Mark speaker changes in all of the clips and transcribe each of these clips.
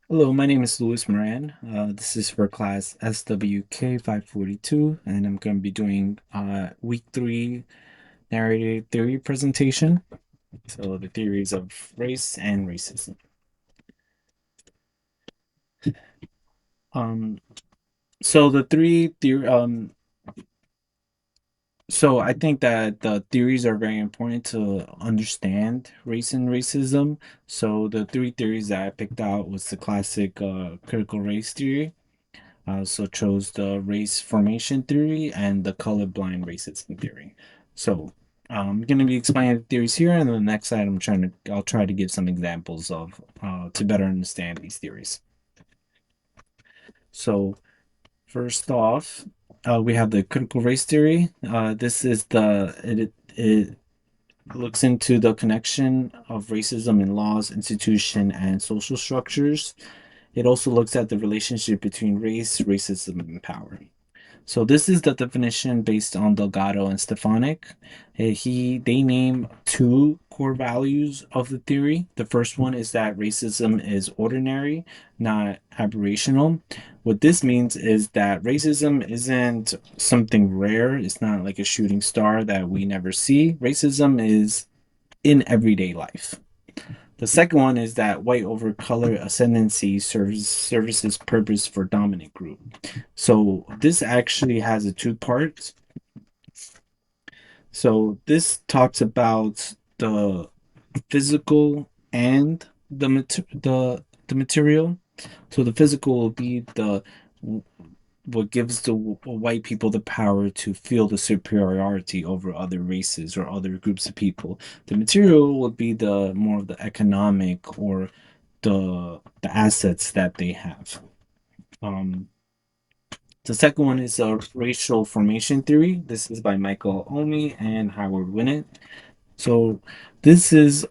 Speaker 1: Hello, my name is Louis Moran. This is for class SWK 542, and I'm going to be doing week three narrated theory presentation. So, the theories of race and racism. Um, so the three theory, so I think that the theories are very important to understand race and racism. So, the three theories that I picked out was the classic critical race theory. I also chose the race formation theory and the colorblind racism theory. So I'm going to be explaining the theories here, and then the next slide I'll try to give some examples of to better understand these theories. So first off, we have the critical race theory. This is it looks into the connection of racism in laws, institution, and social structures. It also looks at the relationship between race, racism, and power. So this is the definition based on Delgado and Stefanik. They name two core values of the theory. The first one is that racism is ordinary, not aberrational. What this means is that racism isn't something rare. It's not like a shooting star that we never see. Racism is in everyday life. The second one is that white over color ascendancy services purpose for dominant group. So this actually has a two parts. So this talks about the physical and the material. So the physical will be the what gives the white people the power to feel the superiority over other races or other groups of people. The material would be the more of the economic or the assets that they have. Um, the second one is a racial formation theory. This is by Michael Omi and Howard Winnett. So this is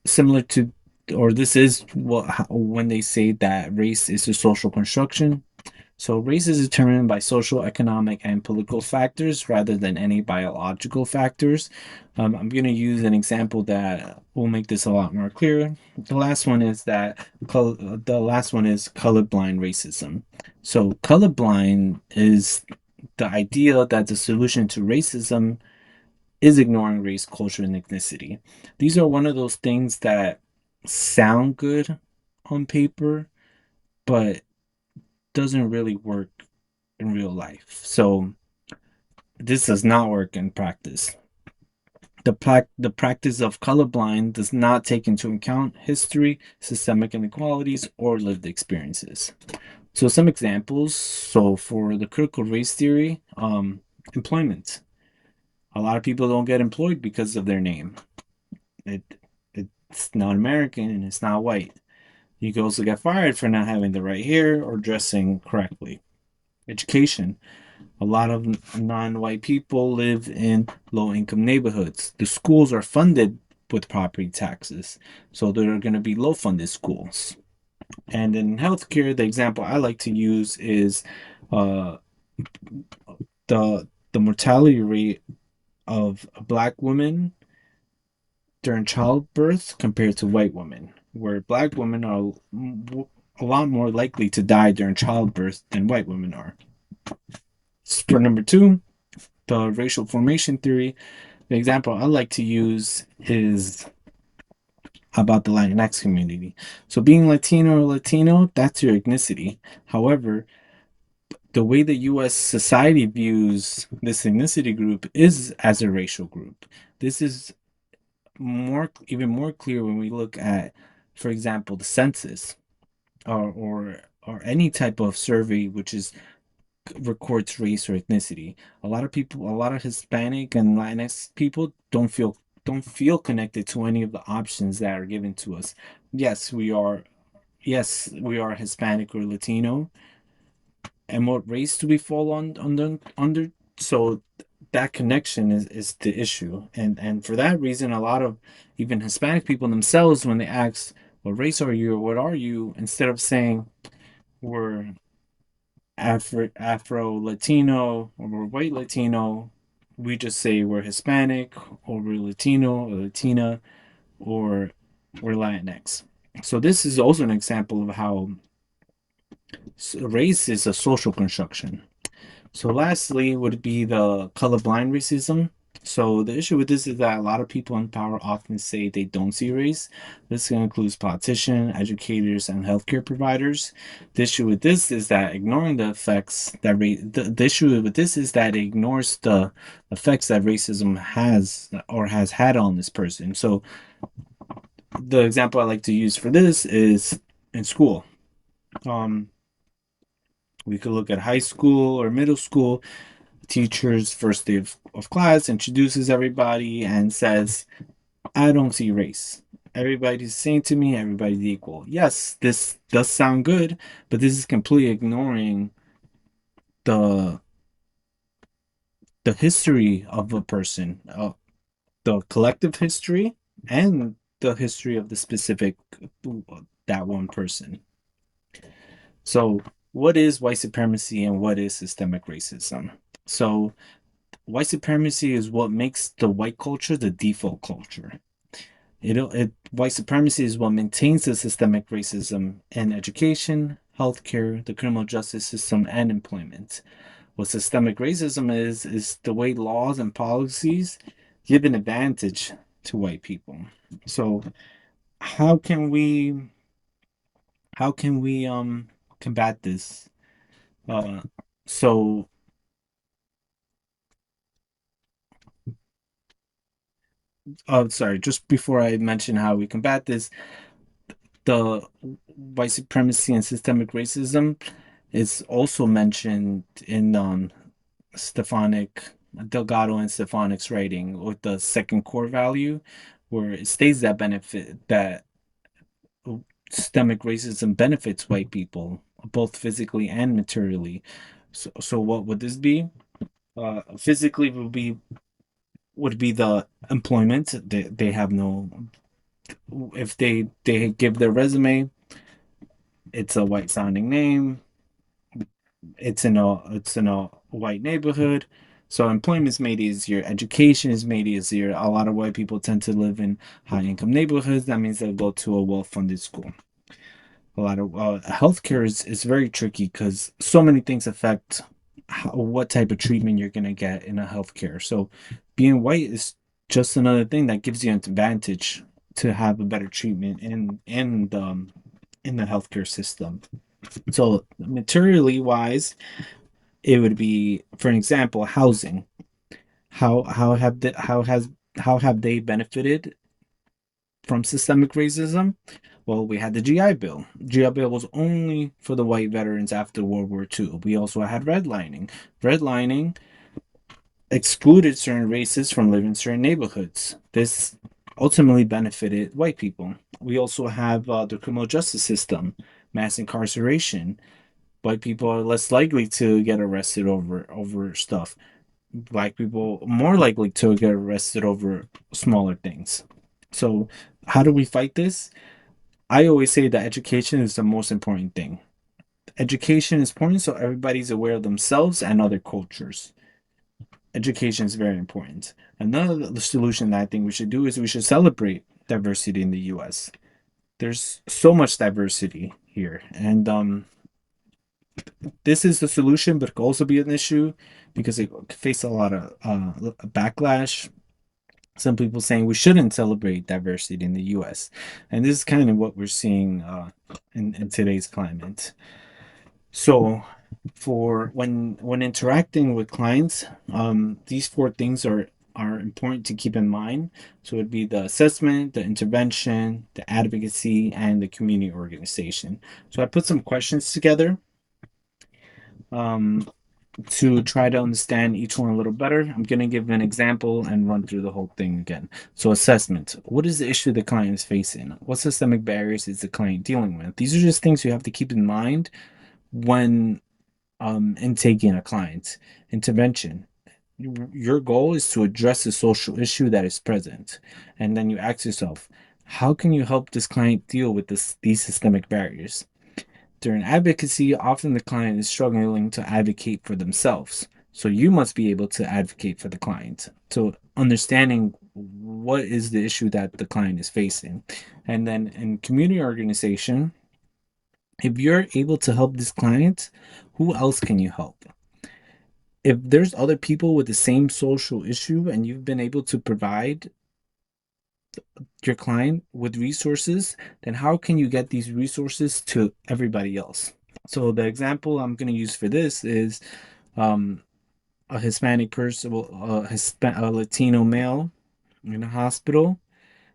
Speaker 1: similar to, or this is when they say that race is a social construction. So race is determined by social, economic, and political factors rather than any biological factors. I'm going to use an example that will make this a lot more clear. The last one is colorblind racism. So colorblind is the idea that the solution to racism is ignoring race, culture, and ethnicity. These are one of those things that sound good on paper, but doesn't really work in real life. So this does not work in practice. The practice of colorblind does not take into account history, systemic inequalities, or lived experiences. So some examples. So for the critical race theory, employment. A lot of people don't get employed because of their name. It it's not American and it's not white. You can also get fired for not having the right hair or dressing correctly. Education. A lot of non-white people live in low-income neighborhoods. The schools are funded with property taxes, so there are going to be low-funded schools. And in healthcare, the example I like to use is uh, the mortality rate of black women during childbirth compared to white women, where black women are a lot more likely to die during childbirth than white women are. For number two, the racial formation theory, the example I like to use is about the Latinx community. So being Latino or Latino, that's your ethnicity. However, the way the US society views this ethnicity group is as a racial group. This is even more clear when we look at, for example, the census or any type of survey which is records race or ethnicity. A lot of Hispanic and Latinx people don't feel connected to any of the options that are given to us. Yes, we are Hispanic or Latino. And what race do we fall on under? So that connection is the issue. And for that reason, a lot of even Hispanic people themselves, when they ask, what race are you or what are you, instead of saying we're Afro Latino or we're white Latino, we just say we're Hispanic or we're Latino or Latina or we're Latinx. So this is also an example of how race is a social construction. So lastly would be the colorblind racism. So the issue with this is that a lot of people in power often say they don't see race. This includes politicians, educators, and healthcare providers. The issue with this is that ignoring the effects that the issue with this is that it ignores the effects that racism has or has had on this person. So the example I like to use for this is in school. Um, we could look at high school or middle school. Teacher's first day of class introduces everybody and says, I don't see race. Everybody's saying to me, everybody's equal. Yes, this does sound good, but this is completely ignoring the the history of a person, the collective history and the history of the specific that one person. So, what is white supremacy and what is systemic racism? So, white supremacy is what makes the white culture the default culture. White supremacy is what maintains the systemic racism in education, healthcare, the criminal justice system, and employment. What systemic racism is the way laws and policies give an advantage to white people. So how can we combat this? Uh, so sorry, just before I mention how we combat this, the white supremacy and systemic racism is also mentioned in Stefanik, Delgado and Stefanik's writing with the second core value, where it states that benefit that systemic racism benefits white people both physically and materially. So what would this be? Physically would be the employment. They have no if they give their resume, it's a white sounding name. It's in a white neighborhood. So employment is made easier, education is made easier. A lot of white people tend to live in high income neighborhoods. That means they go to a well funded school. A lot of healthcare is very tricky because so many things affect what type of treatment you're gonna get in a healthcare. So being white is just another thing that gives you an advantage to have a better treatment in the healthcare system. So materially wise, it would be, for an example, housing. How have they benefited from systemic racism? Well, we had the GI Bill. GI Bill was only for the white veterans after World War II. We also had redlining. Redlining excluded certain races from living in certain neighborhoods. This ultimately benefited white people. We also have the criminal justice system, mass incarceration. White people are less likely to get arrested over stuff. Black people more likely to get arrested over smaller things. So, how do we fight this? I always say that education is the most important thing. Education is important so everybody's aware of themselves and other cultures. Education is very important. Another solution that I think we should do is we should celebrate diversity in the US. There's so much diversity here. And this is the solution, but it could also be an issue because it could face a lot of backlash. Some people saying we shouldn't celebrate diversity in the US. And this is kind of what we're seeing in today's climate. So, for when interacting with clients, these four things are important to keep in mind. So it'd be the assessment, the intervention, the advocacy, and the community organization. So I put some questions together um, to try to understand each one a little better. I'm going to give an example and run through the whole thing again. So assessment. What is the issue the client is facing? What systemic barriers is the client dealing with? These are just things you have to keep in mind when in taking a client. Intervention. Your goal is to address the social issue that is present, and then you ask yourself, how can you help this client deal with these systemic barriers? During advocacy, often the client is struggling to advocate for themselves, so you must be able to advocate for the client. So understanding what is the issue that the client is facing. And then in community organization, if you're able to help this client, who else can you help? If there's other people with the same social issue and you've been able to provide your client with resources, then how can you get these resources to everybody else? So the example I'm going to use for this is um, a Hispanic person, well, a Latino male in a hospital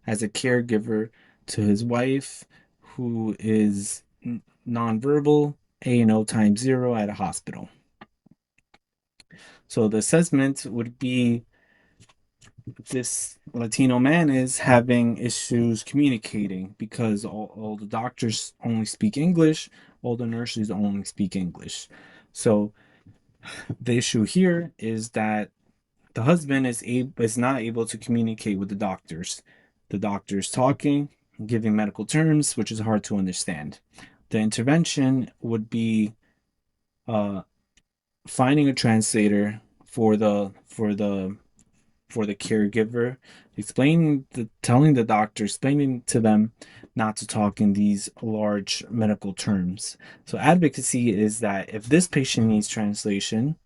Speaker 1: as a caregiver to his wife who is nonverbal, A&O times zero at a hospital. So the assessment would be this Latino man is having issues communicating because all the doctors only speak English, all the nurses only speak English. So the issue here is that the husband is not able to communicate with the doctors. The doctors talking, giving medical terms, which is hard to understand. The intervention would be uh, finding a translator for the caregiver, telling the doctor, explaining to them not to talk in these large medical terms. So advocacy is that if this patient needs translation,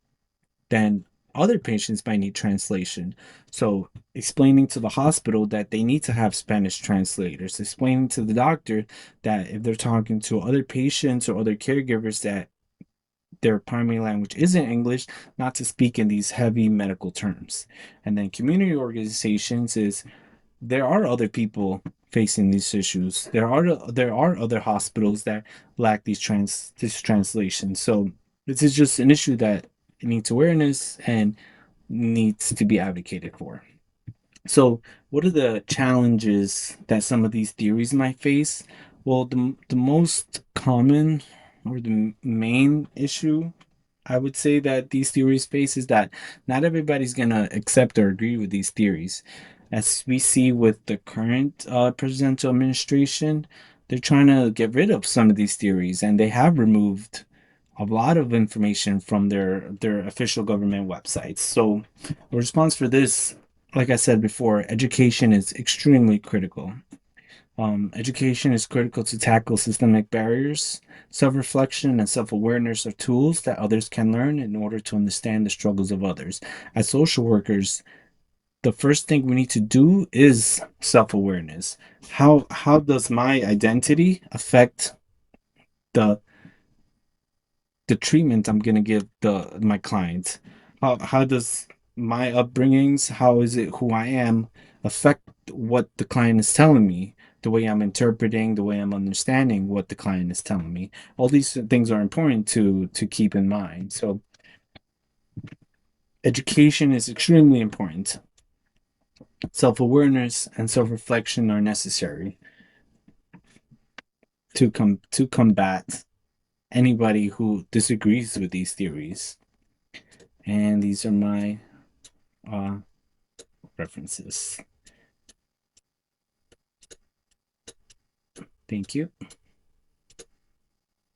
Speaker 1: then other patients might need translation. So explaining to the hospital that they need to have Spanish translators, explaining to the doctor that if they're talking to other patients or other caregivers that their primary language isn't English, not to speak in these heavy medical terms. And then community organizations is there are other people facing these issues. There are other hospitals that lack these translations. So this is just an issue that needs awareness and needs to be advocated for. So, what are the challenges that some of these theories might face? Well, the most common or the main issue I would say that these theories face is that not everybody's gonna accept or agree with these theories. As we see with the current presidential administration, they're trying to get rid of some of these theories, and they have removed a lot of information from their official government websites. So, the response for this, like I said before, education is extremely critical. Education is critical to tackle systemic barriers. Self reflection and self awareness are tools that others can learn in order to understand the struggles of others. As social workers, the first thing we need to do is self awareness. How does my identity affect the the treatment I'm gonna give the my clients? How does my upbringings, how is it who I am affect what the client is telling me, the way I'm interpreting, the way I'm understanding what the client is telling me. All these things are important to keep in mind. So education is extremely important. Self-awareness and self-reflection are necessary to combat anybody who disagrees with these theories. And these are my uh, references. Thank you.